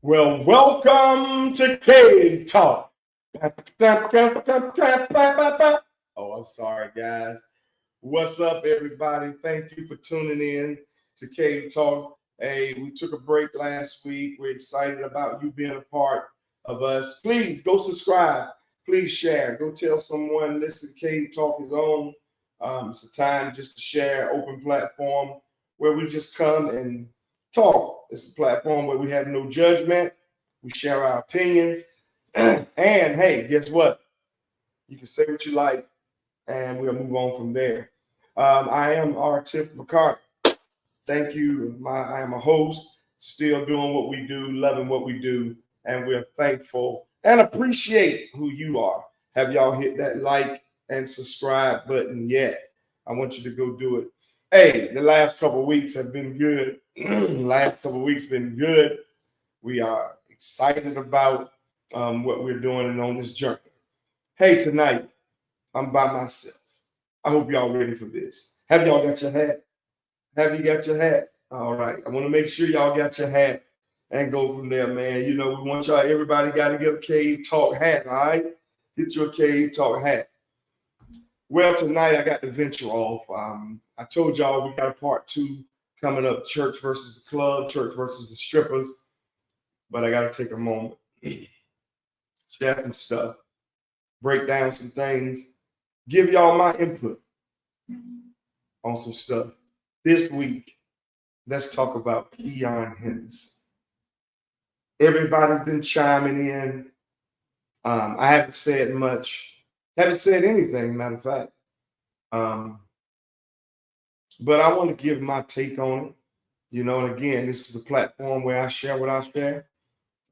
Well, welcome to Cave Talk. Oh, I'm sorry, guys. What's up, everybody? Thank you for tuning in to Cave Talk. Hey, we took a break last week. We're excited about you being a part of us. Please go subscribe. Please share. Go tell someone. Listen, Cave Talk is on. It's a time just to share, open platform where we just come and talk. It's a platform where we have no judgment. We share our opinions. And hey, guess what? You can say what you like, and we'll move on from there. I am R. Tiff McCarthy. Thank you. I am a host, still doing what we do, loving what we do, and we're thankful and appreciate who you are. Have y'all hit that like and subscribe button yet? I want you to go do it. Hey, the last couple of weeks have been good. Last couple of weeks been good. We are excited about what we're doing and on this journey. Hey, tonight I'm by myself. I hope y'all ready for this. Have y'all got your hat? Have you got your hat? All right. I want to make sure y'all got your hat and go from there, man. You know, we want y'all, everybody got to get a Cave Talk hat, all right? Get your Cave Talk hat. Well, tonight I got to venture off. I told y'all we got a part 2 coming up, church versus the club, church versus the strippers. But I got to take a moment, chat and stuff, break down some things, give y'all my input on some stuff. This week, let's talk about Keion Henderson. Everybody's been chiming in. I haven't said much, haven't said anything, matter of fact. But I want to give my take on it. You know, and again, this is a platform where I share what I share.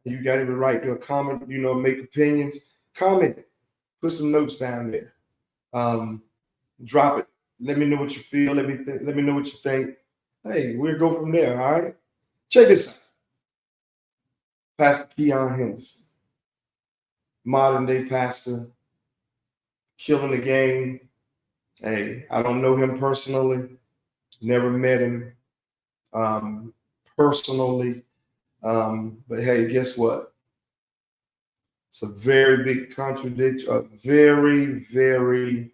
You got every right to a comment, you know, make opinions. Comment, put some notes down there. Drop it. Let me know what you feel. Let me know what you think. Hey, we'll go from there, all right? Check this out. Pastor Keion Henderson, modern day pastor, killing the game. Hey, I don't know him personally. Never met him personally. But hey, guess what? It's a very big contradiction, a very, very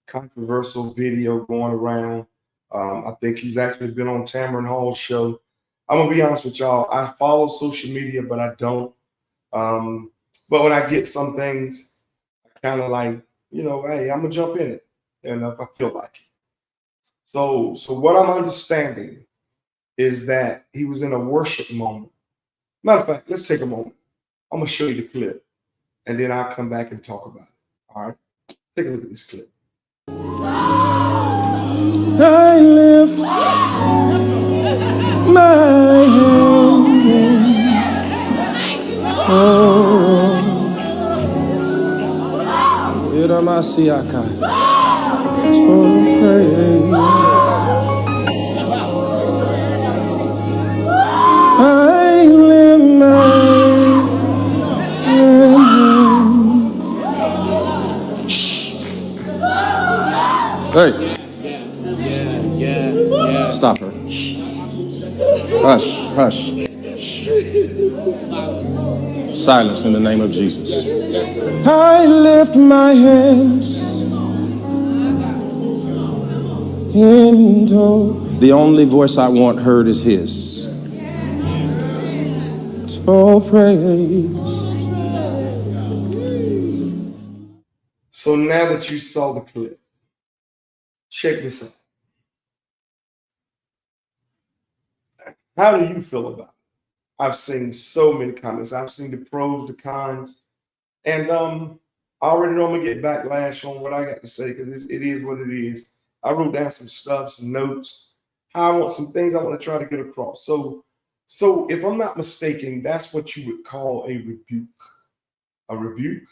controversial video going around. I think he's actually been on Tamron Hall's show. I'm gonna be honest with y'all. I follow social media, but I don't. But when I get some things, I kind of like, you know, hey, I'm gonna jump in it, and if I feel like it. So what I'm understanding is that he was in a worship moment. Matter of fact, let's take a moment. I'm gonna show you the clip, and then I'll come back and talk about it. All right, take a look at this clip. I lift my hands in Iramasiaka. I lift my hands in. Hey. Stop her. Hush, hush. Silence in the name of Jesus. I lift my hands into. The only voice I want heard is his. To praise. So now that you saw the clip, check this out. How do you feel about it? I've seen so many comments. I've seen the pros, the cons, and I already know I'm gonna get backlash on what I got to say because it is what it is. I wrote down some stuff, some notes. How I want some things I want to try to get across. So if I'm not mistaken, that's what you would call a rebuke. A rebuke.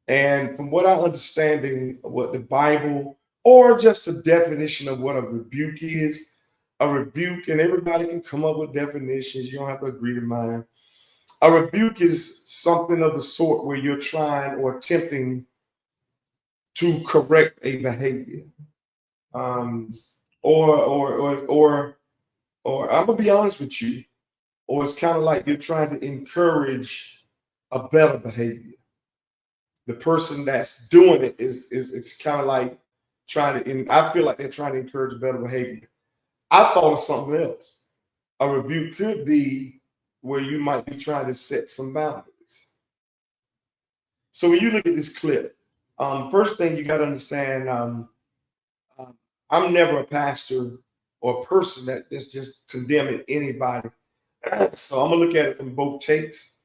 And from what I'm understanding, what the Bible or just a definition of what a rebuke is. A rebuke, and everybody can come up with definitions. You don't have to agree to mine. A rebuke is something of the sort where you're trying or attempting to correct a behavior. Um, or I'm gonna be honest with you, or it's kind of like you're trying to encourage a better behavior. The person that's doing it is it's kind of like trying to, and I feel like they're trying to encourage better behavior. I thought of something else. A rebuke could be where you might be trying to set some boundaries. So when you look at this clip, first thing you got to understand, um, I'm never a pastor or a person that's just condemning anybody. So I'm gonna look at it from both takes,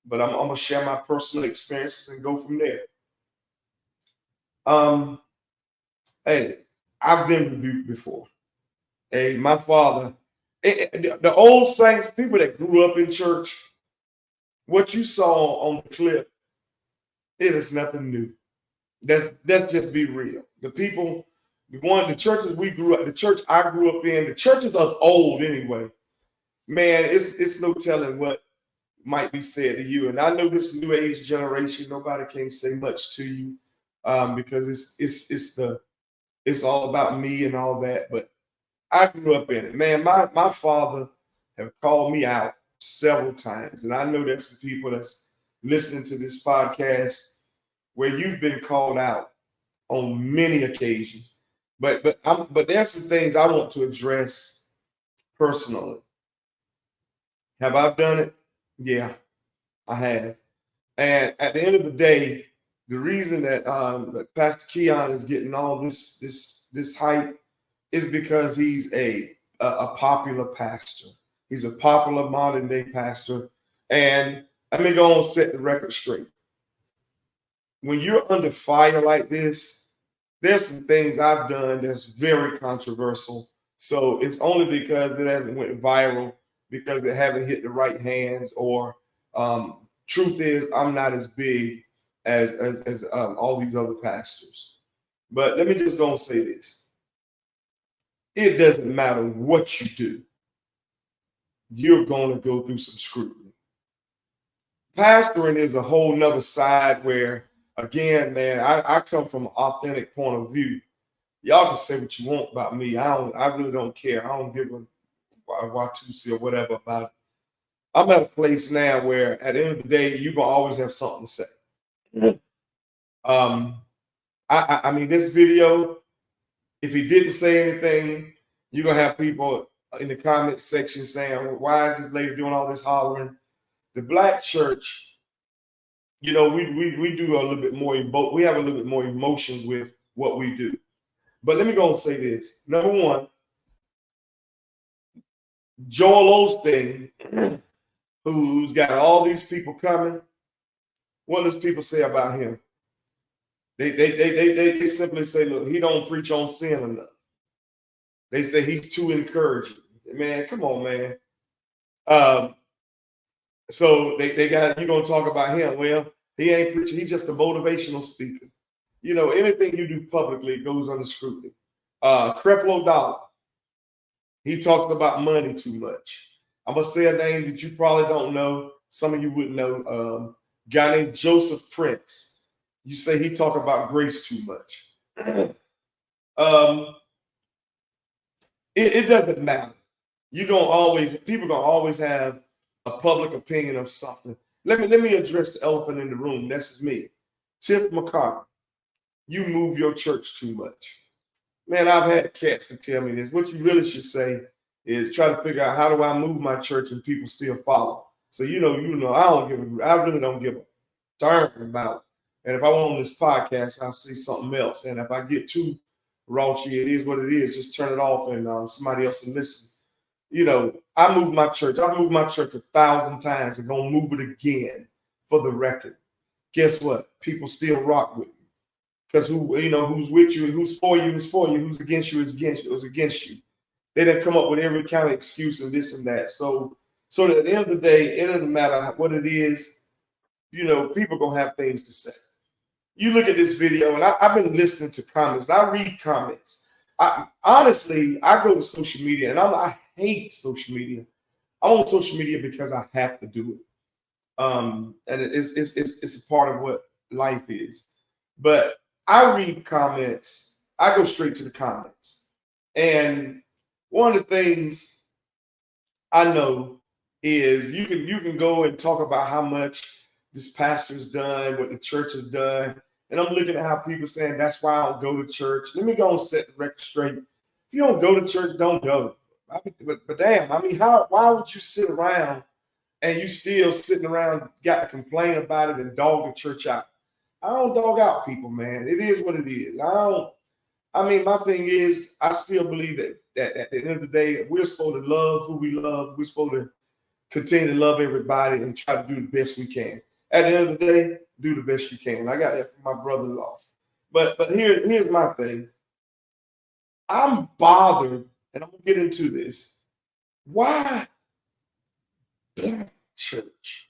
but I'm gonna share my personal experiences and go from there. Um, hey, I've been rebuked before. Hey, my father, the old saints, people that grew up in church, what you saw on the clip, it is nothing new. Let's just be real. The people, the churches we grew up, the church I grew up in, the churches are old anyway. Man, it's no telling what might be said to you. And I know this new age generation, nobody can say much to you, because it's all about me and all that. But I grew up in it. Man, my father have called me out several times. And I know there's some people that's listening to this podcast where you've been called out on many occasions. But there's some things I want to address personally. Have I done it? Yeah, I have. And at the end of the day, the reason that Pastor Keion is getting all this hype is because he's a popular pastor. He's a popular modern day pastor. And let me go and set the record straight. When you're under fire like this, there's some things I've done that's very controversial. So it's only because it hasn't went viral, because it haven't hit the right hands, or truth is I'm not as big as all these other pastors. But let me just go and say this. It doesn't matter what you do, you're going to go through some scrutiny. Pastoring is a whole nother side where, again, man, I come from an authentic point of view. Y'all can say what you want about me. I really don't care. I don't give a Watusi or whatever about it. I'm at a place now where at the end of the day, you're gonna always have something to say. Um, I mean, this video, if he didn't say anything, you're gonna have people in the comment section saying, well, why is this lady doing all this hollering? The black church, you know, we do a little bit more we have a little bit more emotions with what we do. But let me go and say this. Number one, Joel Osteen, who's got all these people coming, what does people say about him? They simply say, look, he don't preach on sin enough. They say he's too encouraging. Man, come on, man. So they got, you're gonna talk about him. Well, he ain't preaching, he's just a motivational speaker. You know, anything you do publicly goes under scrutiny. Creflo Dollar, he talked about money too much. I'm gonna say a name that you probably don't know. Some of you wouldn't know. Guy named Joseph Prince. You say he talked about grace too much. It doesn't matter. People gonna always have a public opinion of something. Let me address the elephant in the room. That's me. Tiff McCarthy, you move your church too much. Man, I've had cats to tell me this. What you really should say is try to figure out, how do I move my church and people still follow? So I really don't give a darn about. And if I want on this podcast, I'll say something else. And if I get too raunchy, it is what it is. Just turn it off and somebody else can listen. You know, I moved my church. I moved my church 1,000 times and gonna move it again for the record. Guess what? People still rock with me. Because who's with you and who's for you is for you. Who's against you is against you. They didn't come up with every kind of excuse and this and that. So at the end of the day, it doesn't matter what it is. You know, people gonna have things to say. You look at this video, and I've been listening to comments. I read comments. Honestly, I go to social media, and I hate social media. I'm on social media because I have to do it. And it's a part of what life is. But I read comments. I go straight to the comments. And one of the things I know is you can go and talk about how much this pastor's done, what the church has done. And I'm looking at how people saying that's why I don't go to church. Let me go and set the record straight. If you don't go to church, don't go. But damn, I mean, why would you sit around and you still sitting around got to complain about it and dog the church out? I don't dog out people, man. It is what it is. I mean, my thing is, I still believe that at the end of the day, we're supposed to love who we love. We're supposed to continue to love everybody and try to do the best we can. At the end of the day, do the best you can. I got that from my brother-in-law. But here's my thing. I'm bothered, and I'm gonna get into this. Why black church?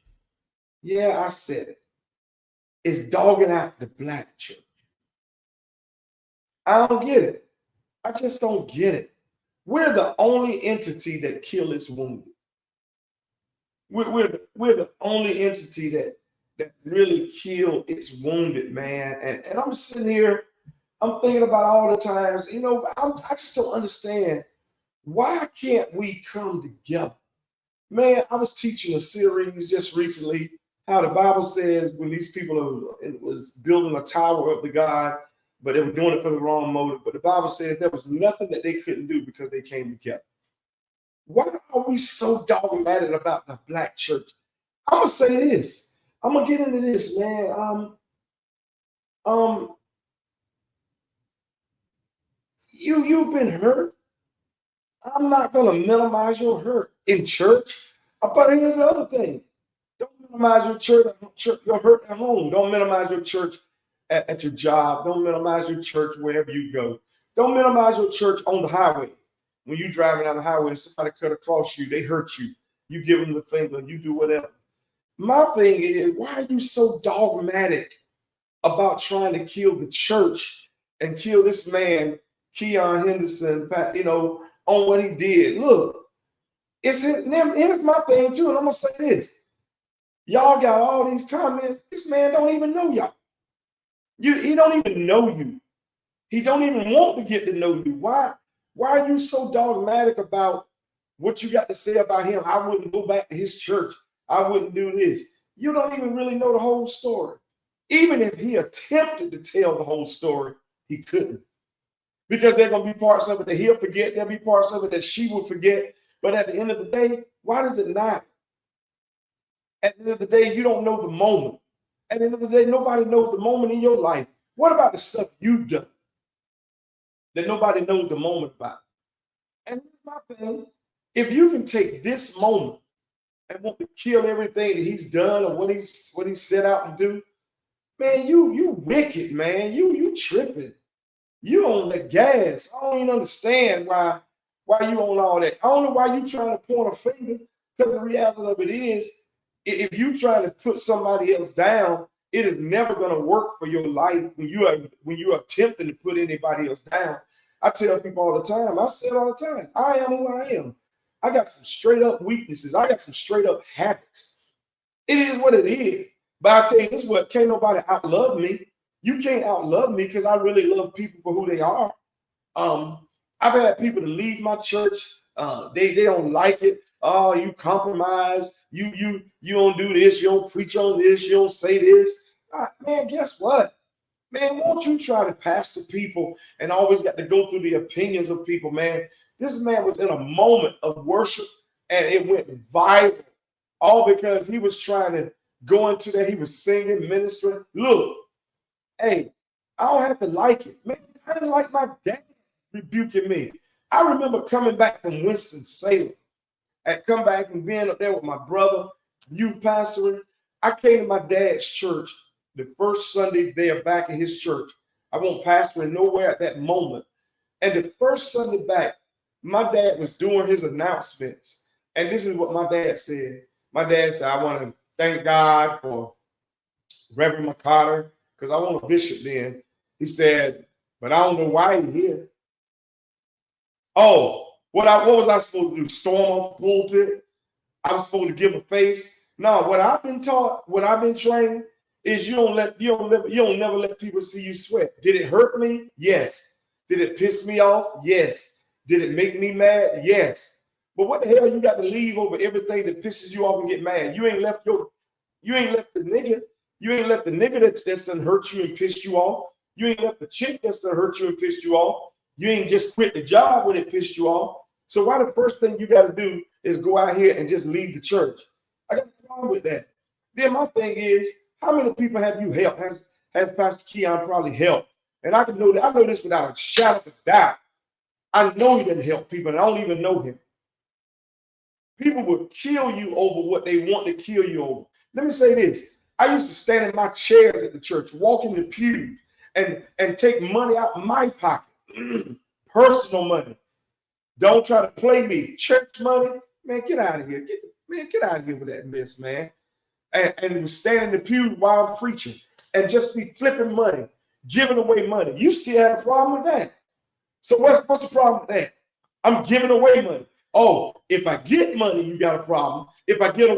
Yeah, I said it. Is dogging out the black church. I don't get it. I just don't get it. We're the only entity that kill its wounded. We're the only entity that really kill its wounded, man. And I'm sitting here, I'm thinking about all the times, I just don't understand. Why can't we come together? Man, I was teaching a series just recently how the Bible says when these people was building a tower up to God, but they were doing it for the wrong motive. But the Bible says there was nothing that they couldn't do because they came together. Why are we so dogmatic about the black church? I'm gonna say this. I'm gonna get into this, man. You've been hurt. I'm not gonna minimize your hurt in church. But here's the other thing. Don't minimize your hurt at home. Don't minimize your church at your job. Don't minimize your church wherever you go. Don't minimize your church on the highway. When you're driving down the highway and somebody cut across you, they hurt you. You give them the finger, you do whatever. My thing is, why are you so dogmatic about trying to kill the church and kill this man, Keion Henderson, on what he did? Look, here's my thing too, and I'm gonna say this. Y'all got all these comments. This man don't even know y'all. He don't even know you. He don't even want to get to know you. Why are you so dogmatic about what you got to say about him? I wouldn't go back to his church. I wouldn't do this. You don't even really know the whole story. Even if he attempted to tell the whole story, he couldn't. Because there are going to be parts of it that he'll forget. There'll be parts of it that she will forget. But at the end of the day, why does it matter? At the end of the day, you don't know the moment. At the end of the day, nobody knows the moment in your life. What about the stuff you've done that nobody knows the moment about? And here's my thing. If you can take this moment and want to kill everything that he's done or what he's set out to do, man, you wicked, man. You tripping. You on the gas. I don't even understand why you on all that. I don't know why you trying to point a finger, because the reality of it is, if you trying to put somebody else down, it is never going to work for your life when you are attempting to put anybody else down. I tell people all the time, I say it all the time, I am who I am. I got some straight up weaknesses. I got some straight up habits. It is what it is. But I tell you this, what, can't nobody outlove me. You can't outlove me because I really love people for who they are. I've had people to leave my church. They don't like it. Oh, you compromise. You don't do this. You don't preach on this. You don't say this. Man, guess what? Man, won't you try to pastor people and always got to go through the opinions of people, man? This man was in a moment of worship and it went viral, all because he was trying to go into that. He was singing, ministering. Look, hey, I don't have to like it. Man, I didn't like my dad rebuking me. I remember coming back from Winston-Salem. I come back and being up there with my brother, youth pastoring. I came to my dad's church the first Sunday there back in his church. I wasn't pastoring nowhere at that moment. And the first Sunday back, my dad was doing his announcements. And this is what my dad said. My dad said, I want to thank God for Reverend McCarter, because I want a bishop then. He said, but I don't know why he's here. Oh, what was I supposed to do? Storm off the pulpit? I was supposed to give a face? No, what I've been taught, what I've been trained is you don't never let people see you sweat. Did it hurt me? Yes. Did it piss me off? Yes. Did it make me mad? Yes. But what the hell you got to leave over everything that pisses you off and get mad? You ain't left the nigga. You ain't left the nigga that's done hurt you and pissed you off. You ain't left the chick that's done hurt you and pissed you off. You ain't just quit the job when it pissed you off. So why the first thing you got to do is go out here and just leave the church? I got a problem with that. Then my thing is, how many people have you helped? Has Pastor Keion probably helped? And I know this without a shadow of a doubt. I know he didn't help people, and I don't even know him. People will kill you over what they want to kill you over. Let me say this. I used to stand in my chairs at the church, walk in the pews, and take money out of my pocket. Personal money. Don't try to play me. Church money, man, get out of here. Get out of here with that mess, man. And stand in the pew while I'm preaching and just be flipping money, giving away money. You still have a problem with that. So what's the problem with that? I'm giving away money. Oh, if I get money, you got a problem. If I give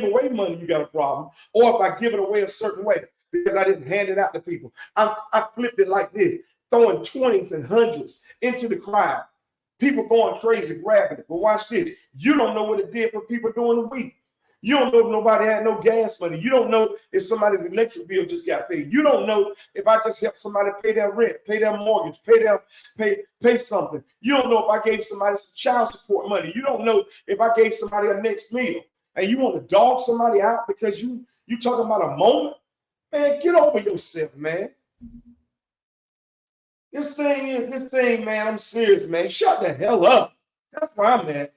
away money, you got a problem. Or if I give it away a certain way because I didn't hand it out to people. I flipped it like this, throwing 20s and 100s into the crowd. People going crazy grabbing it. But watch this. You don't know what it did for people during the week. You don't know if nobody had no gas money. You don't know if somebody's electric bill just got paid. You don't know if I just helped somebody pay their rent, pay their mortgage, pay something. You don't know if I gave somebody some child support money. You don't know if I gave somebody a next meal. And you want to dog somebody out because you talking about a moment? Man, get over yourself, man. This thing, man, I'm serious, man. Shut the hell up. That's where I'm at.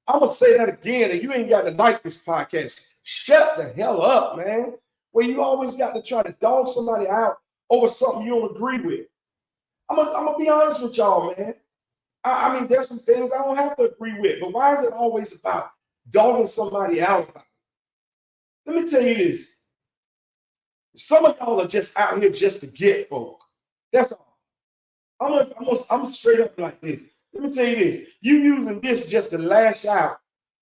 I'm going to say that again, and you ain't got to like this podcast. Shut the hell up, man. Well, you always got to try to dog somebody out over something you don't agree with. I'm going to be honest with y'all, man. I mean, there's some things I don't have to agree with, but why is it always about dogging somebody out? Let me tell you this. Some of y'all are just out here just to get folk. That's all. I'm straight up like this. Let me tell you this. You using this just to lash out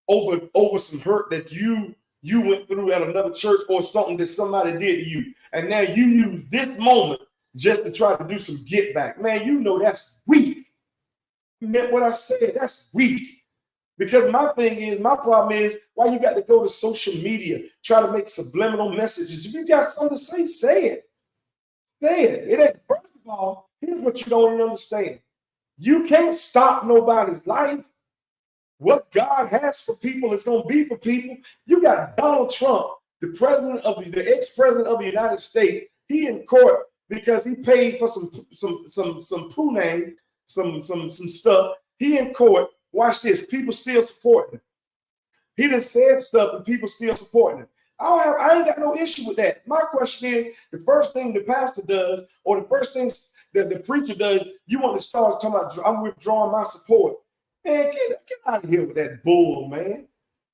over some hurt that you went through at another church or something that somebody did to you. And now you use this moment just to try to do some get back. Man, you know that's weak. You meant what I said. That's weak. Because my problem is why you got to go to social media, try to make subliminal messages. If you got something to say it. Say it. It ain't, first of all, here's what you don't even understand. You can't stop nobody's life. What God has for people is going to be for people. You got Donald Trump, the ex-president of the United States. He in court because he paid for some poo-name, some stuff. He in court. Watch this. People still supporting him. He done said stuff and people still supporting him. I ain't got no issue with that. My question is, the first thing the pastor does, or the first thing that the preacher does, you want to start talking about, I'm withdrawing my support. Man, get out of here with that bull, man.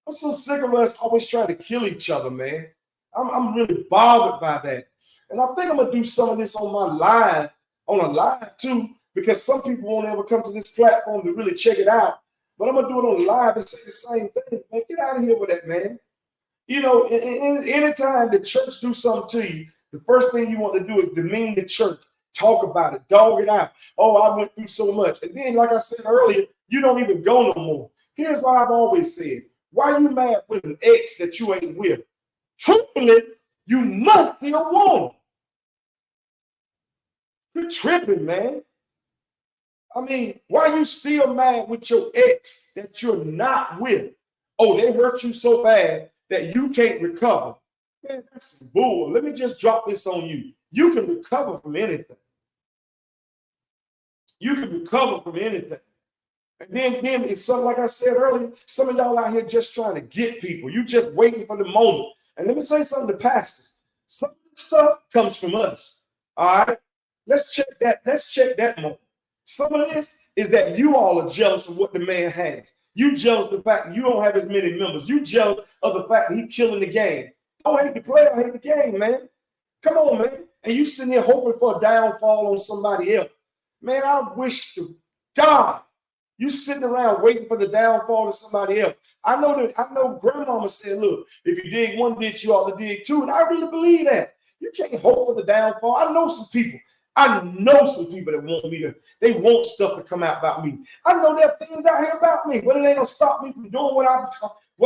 I'm so sick of us always trying to kill each other, man. I'm really bothered by that. And I think I'm going to do some of this on a live too, because some people won't ever come to this platform to really check it out. But I'm going to do it on live and say the same thing. Man, get out of here with that, man. You know, anytime the church do something to you, the first thing you want to do is demean the church. Talk about it, dog it out. Oh, I went through so much. And then, like I said earlier, you don't even go no more. Here's what I've always said. Why are you mad with an ex that you ain't with? Truthfully, you must be a woman. You're tripping, man. I mean, why are you still mad with your ex that you're not with? Oh, they hurt you so bad that you can't recover. Man, that's bull. Let me just drop this on you. You can recover from anything. You can recover from anything. And then it's something like I said earlier, some of y'all out here just trying to get people. You just waiting for the moment. And let me say something to pastors. Some of this stuff comes from us. All right? Let's check that moment. Some of this is that you all are jealous of what the man has. You jealous of the fact that you don't have as many members. You jealous of the fact that he's killing the game. Don't hate the player, hate the game, man. Come on, man. And you sitting there hoping for a downfall on somebody else. Man, I wish to God You sitting around waiting for the downfall of somebody else. I know grandmama said, look, if you dig one ditch, you ought to dig two. And I really believe that. You can't hope for the downfall. I know some people that want me to, they want stuff to come out about me. I know there are things out here about me, but it ain't gonna stop me from doing what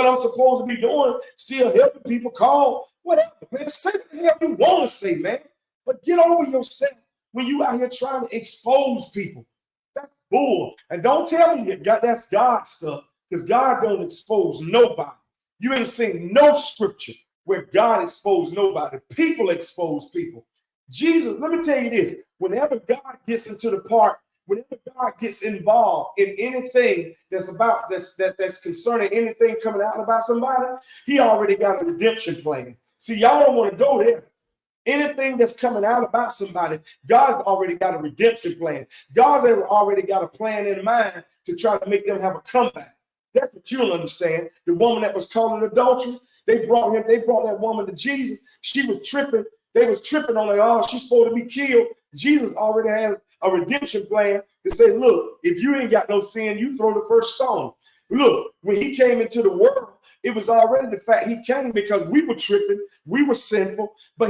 I'm supposed to be doing, still helping people, call, whatever, man. Say what the hell you want to say, man. But get over yourself when you out here trying to expose people. That's bull. And don't tell me that that's God stuff, because God don't expose nobody. You ain't seen no scripture where God exposed nobody. People expose people. Jesus, let me tell you this. Whenever God gets into the part, whenever God gets involved in anything that's concerning anything coming out about somebody, he already got a redemption plan. See, y'all don't want to go there. Anything that's coming out about somebody, God's already got a redemption plan. God's already got a plan in mind to try to make them have a comeback. That's what you'll understand. The woman that was caught in adultery, they brought that woman to Jesus. She was tripping. They was tripping on her. Oh, she's supposed to be killed. Jesus already has a redemption plan to say, look, if you ain't got no sin, you throw the first stone. Look, when he came into the world, it was already the fact he came because we were tripping, we were sinful, but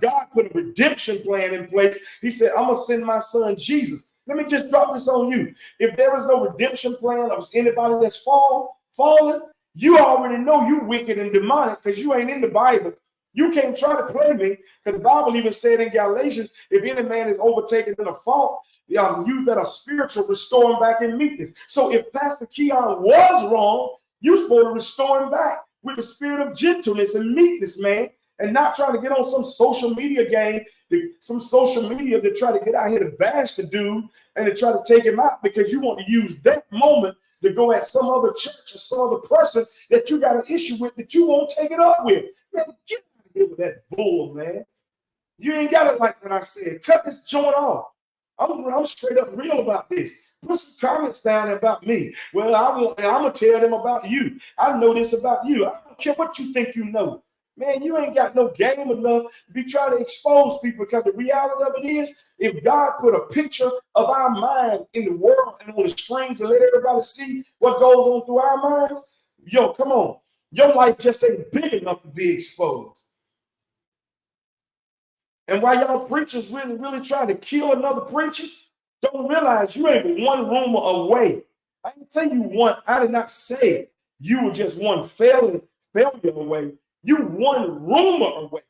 God put a redemption plan in place. He said, I'm going to send my son Jesus. Let me just drop this on you. If there is no redemption plan of anybody that's fallen, you already know you wicked and demonic because you ain't in the Bible. You can't try to play me, because the Bible even said in Galatians, if any man is overtaken in a fault, you that are spiritual, restore him back in meekness. So if Pastor Keion was wrong, you're supposed to restore him back with the spirit of gentleness and meekness, man, and not trying to get on some social media game, some social media to try to get out here to bash the dude and to try to take him out because you want to use that moment to go at some other church or some other person that you got an issue with that you won't take it up with. Man, get out of here with that bull, man. You ain't got it like what I said. Cut this joint off. I'm straight up real about this. Put some comments down about me. Well, I'm gonna tell them about you. I know this about you. I don't care what you think you know. Man, you ain't got no game enough to be trying to expose people, because the reality of it is, if God put a picture of our mind in the world and on the screens and let everybody see what goes on through our minds, yo, come on. Your life just ain't big enough to be exposed. And while y'all preachers really trying to kill another preacher, don't realize you ain't one rumor away. I didn't say you one. I did not say you were just one failure away. You one rumor away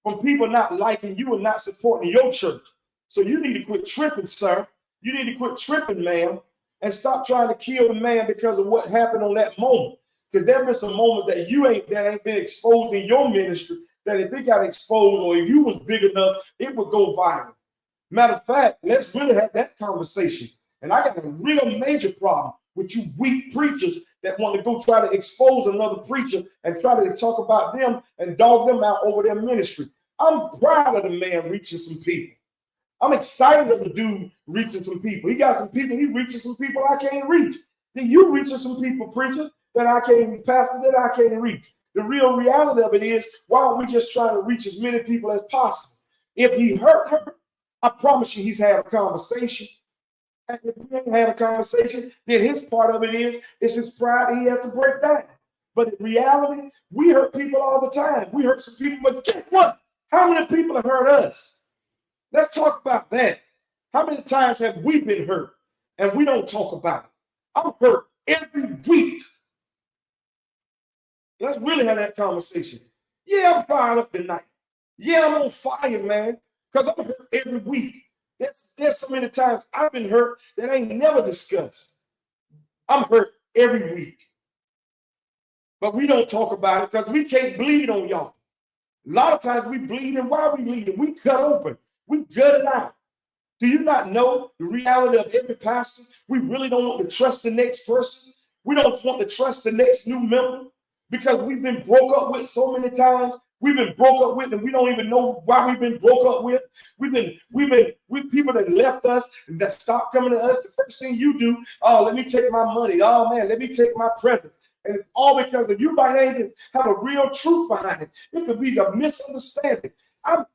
from people not liking you and not supporting your church. So you need to quit tripping, sir. You need to quit tripping, ma'am, and stop trying to kill the man because of what happened on that moment. Because there have been some moments that ain't been exposed in your ministry, that if it got exposed or if you was big enough, it would go viral. Matter of fact, let's really have that conversation. And I got a real major problem with you weak preachers that want to go try to expose another preacher and try to talk about them and dog them out over their ministry. I'm proud of the man reaching some people. I'm excited of the dude reaching some people. He got some people, he reaches some people I can't reach. Then you reaching some people, preacher, that I can't, pastor, that I can't reach. The real reality of it is, why aren't we just trying to reach as many people as possible? If he hurt her, I promise you he's had a conversation. And if he ain't had a conversation, then his part of it is, it's his pride he has to break down. But in reality, we hurt people all the time. We hurt some people, but guess what? How many people have hurt us? Let's talk about that. How many times have we been hurt and we don't talk about it? I'm hurt every week. Let's really have that conversation. Yeah, I'm fired up tonight. Yeah, I'm on fire, man, because I'm hurt every week. There's so many times I've been hurt that I ain't never discussed. I'm hurt every week. But we don't talk about it because we can't bleed on y'all. A lot of times we bleed, and why we bleeding? We cut open. We gut it out. Do you not know the reality of every pastor? We really don't want to trust the next person. We don't want to trust the next new member because we've been broke up with so many times. We've been broke up with, and we don't even know why we've been broke up with. We've been people that left us and that stopped coming to us. The first thing you do, oh, let me take my money. Oh man, let me take my presents. And it's all because of you might even have a real truth behind it. It could be a misunderstanding. I'm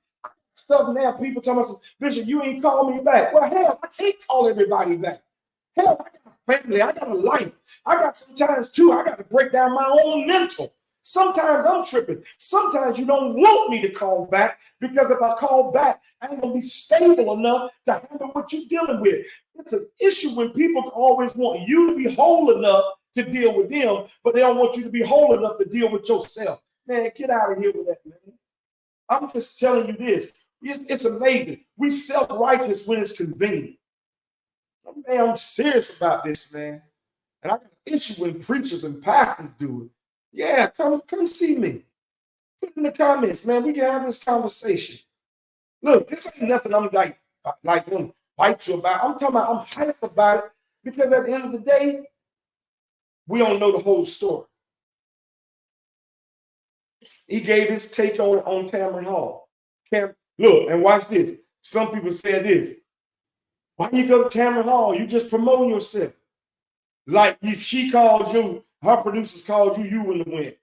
stuff now. People tell me, Bishop, you ain't calling me back. Well, hell, I can't call everybody back. Hell, I got family. I got a life. I got sometimes too, I got to break down my own mental. Sometimes I'm tripping. Sometimes you don't want me to call back because if I call back, I ain't gonna be stable enough to handle what you're dealing with. It's an issue when people always want you to be whole enough to deal with them, but they don't want you to be whole enough to deal with yourself. Man, get out of here with that, man. I'm just telling you this. It's amazing. We self-righteous when it's convenient. Man, I'm serious about this, man. And I got an issue when preachers and pastors do it. Yeah, come see me. Put in the comments, man. We can have this conversation. Look, this ain't nothing I'm like gonna fight you about. I'm talking about I'm hyped about it because at the end of the day, we don't know the whole story. He gave his take on Tamron Hall. Look, and watch this. Some people said this. Why you go to Tamron Hall? You just promoting yourself. Like if she called you, her producers called you, you wouldn't have went.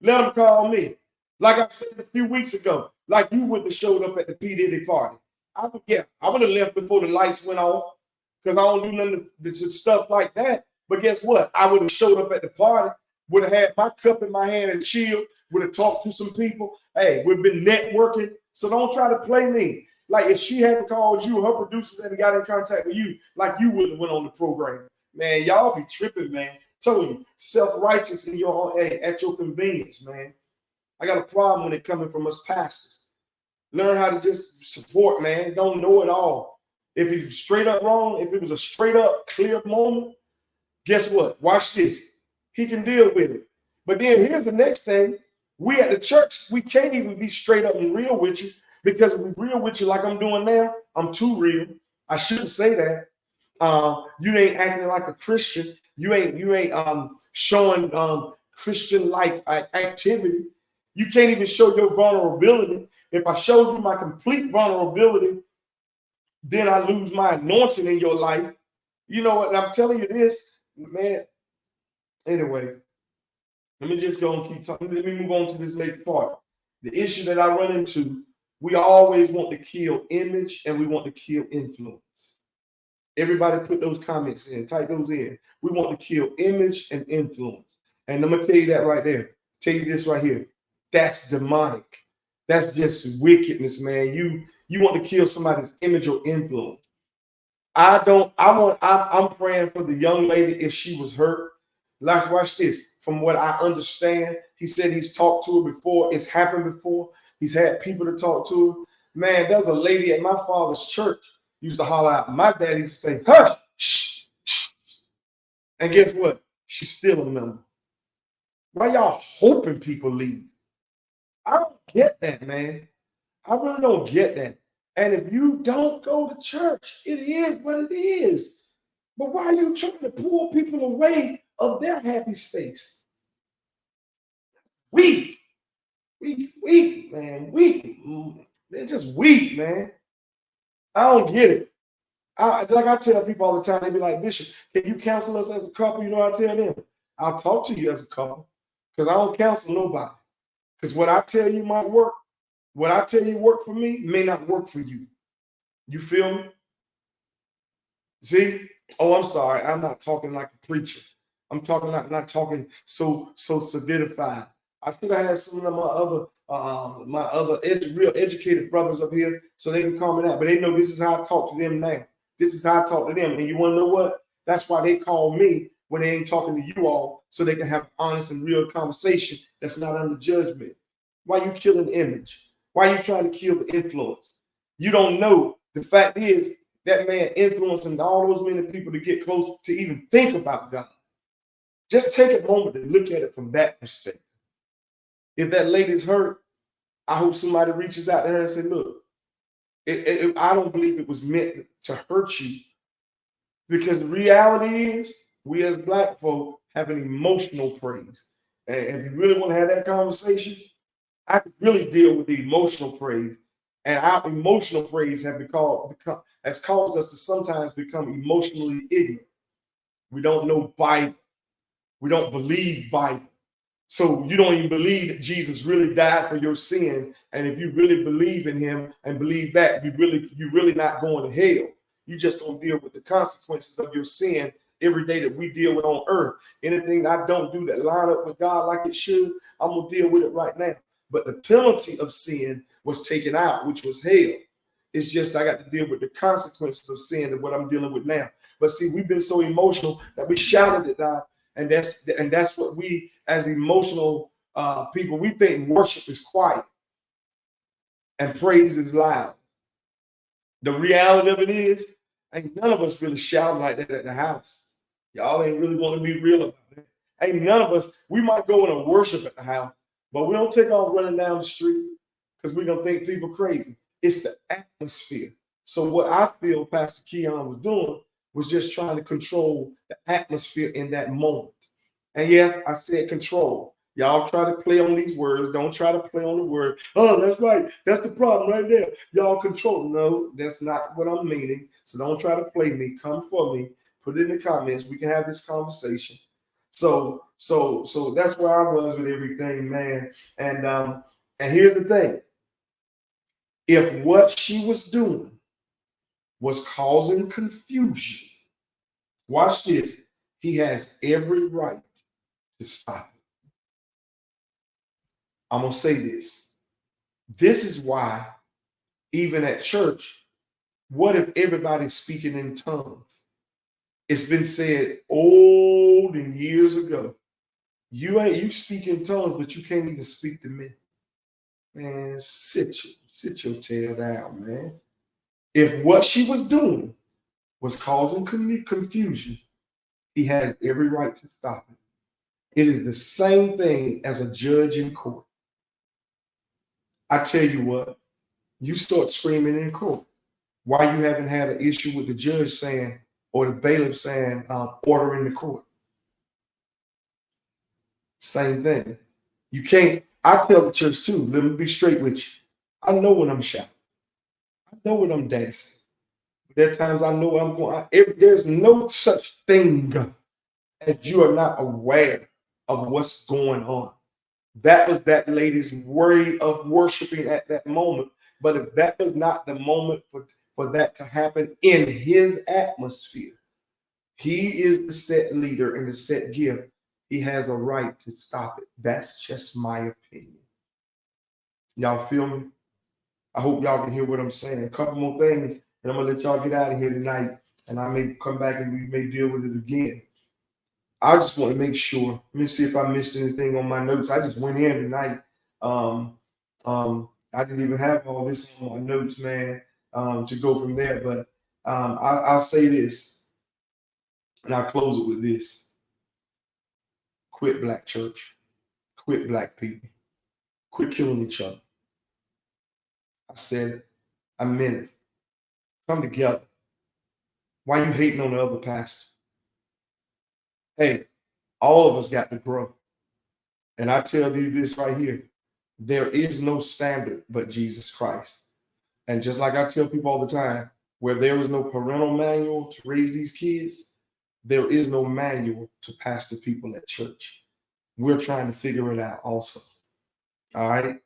Let them call me. Like I said a few weeks ago, like you wouldn't have showed up at the P. Diddy party. I would have left before the lights went off because I don't do nothing to stuff like that. But guess what? I would have showed up at the party, would have had my cup in my hand and chilled, would have talked to some people. Hey, we've been networking. So don't try to play me. Like if she hadn't called you, her producers hadn't got in contact with you, like you wouldn't have went on the program. Man, y'all be tripping, man. Tell you, self-righteous in your own, at your convenience, man. I got a problem when it coming from us pastors. Learn how to just support, man. Don't know it all. If he's straight up wrong, if it was a straight up clear moment, guess what? Watch this. He can deal with it. But then here's the next thing. We at the church, we can't even be straight up and real with you because if we're real with you like I'm doing now, I'm too real. I shouldn't say that. You ain't acting like a Christian. You ain't showing Christian-like activity. You can't even show your vulnerability. If I showed you my complete vulnerability, then I lose my anointing in your life. You know what? I'm telling you this, man. Anyway, let me just go and keep talking. Let me move on to this next part. The issue that I run into, we always want to kill image and we want to kill influence. Everybody put those comments in, type those in. We want to kill image and influence. And I'm going to tell you that right there. Tell you this right here. That's demonic. That's just wickedness, man. You want to kill somebody's image or influence. I'm praying for the young lady if she was hurt. Like, watch this. From what I understand, he said he's talked to her before. It's happened before. He's had people to talk to her. Man, there's a lady at my father's church used to holler out. My dad used to say, hush, shh, shh. And guess what? She's still a member. Why y'all hoping people leave? I don't get that, man. I really don't get that. And if you don't go to church, it is what it is. But why are you trying to pull people away of their happy space? Weak, man. Weak. They're just weak, man. I don't get it. Like I tell people all the time, they be like, Bishop, can you counsel us as a couple? You know what I tell them? I'll talk to you as a couple because I don't counsel nobody. Because what I tell you might work, what I tell you work for me may not work for you. You feel me? See? Oh, I'm sorry. I'm not talking like a preacher. I'm talking not talking so solidified. I should have had some of my other real educated brothers up here so they can comment out. But they know this is how I talk to them now. This is how I talk to them. And you want to know what? That's why they call me when they ain't talking to you all, so they can have honest and real conversation that's not under judgment. Why you killing image? Why you trying to kill the influence? You don't know. The fact is that man influencing all those many people to get close to even think about God. Just take a moment to look at it from that perspective. If that lady's hurt, I hope somebody reaches out to her and say, look, I don't believe it was meant to hurt you, because the reality is we as Black folk have an emotional praise. And if you really want to have that conversation, I could really deal with the emotional praise. And our emotional praise has caused us to sometimes become emotionally ignorant. We don't know Bible. We don't believe Bible. So you don't even believe that Jesus really died for your sin. And if you really believe in him and believe that, you're really not going to hell. You just don't deal with the consequences of your sin every day that we deal with on earth. Anything I don't do that line up with God like it should, I'm going to deal with it right now. But the penalty of sin was taken out, which was hell. It's just I got to deal with the consequences of sin and what I'm dealing with now. But see, we've been so emotional that we shouted it out. And that's what we, as emotional people, we think worship is quiet and praise is loud. The reality of it is, ain't none of us really shouting like that at the house. Y'all ain't really want to be real about it. Ain't none of us, we might go in and worship at the house, but we don't take off running down the street because we're going to think people crazy. It's the atmosphere. So what I feel Pastor Keion was doing was just trying to control the atmosphere in that moment. And yes, I said control. Y'all try to play on these words. Don't try to play on the word. Oh, that's right. That's the problem right there. Y'all control. No, that's not what I'm meaning. So don't try to play me. Come for me. Put it in the comments. We can have this conversation. So that's where I was with everything, man. And here's the thing. If what she was doing was causing confusion, watch this. He has every right to stop it. I'm going to say this. This is why, even at church, what if everybody's speaking in tongues? It's been said old and years ago. You speak in tongues, but you can't even speak to me. Man, sit your tail down, man. If what she was doing was causing confusion, he has every right to stop it. It is the same thing as a judge in court. I tell you what, you start screaming in court. Why you haven't had an issue with the judge saying, or the bailiff saying, order in the court? Same thing. You can't, I tell the church too, let me be straight with you. I know when I'm shouting. I know when I'm dancing. There are times I know where I'm going. There's no such thing as you are not aware of what's going on. That was that lady's way of worshiping at that moment. But if that was not the moment for that to happen in his atmosphere, he is the set leader and the set gift. He has a right to stop it. That's just my opinion. Y'all feel me? I hope y'all can hear what I'm saying. A couple more things, and I'm going to let y'all get out of here tonight. And I may come back and we may deal with it again. I just want to make sure. Let me see if I missed anything on my notes. I just went in tonight. I didn't even have all this on my notes, man, to go from there. But I'll say this, and I'll close it with this. Quit black church. Quit black people. Quit killing each other. I said it. I meant it. Come together. Why you hating on the other pastor? Hey, all of us got to grow. And I tell you this right here. There is no standard but Jesus Christ. And just like I tell people all the time, where there is no parental manual to raise these kids, there is no manual to pastor people at church. We're trying to figure it out also. All right?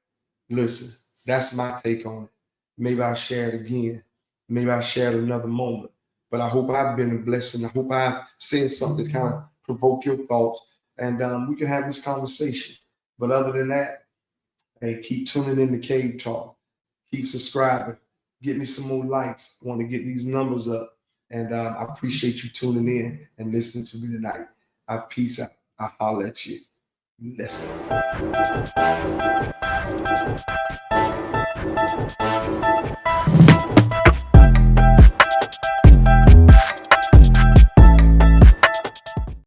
Listen, that's my take on it. Maybe I'll share it again. Maybe I'll share it another moment. But I hope I've been a blessing. I hope I've said something to kind of provoke your thoughts. And we can have this conversation. But other than that, hey, keep tuning in to Cave Talk. Keep subscribing. Get me some more likes. I want to get these numbers up. And I appreciate you tuning in and listening to me tonight. Peace out. I'll holler at you. Let's go.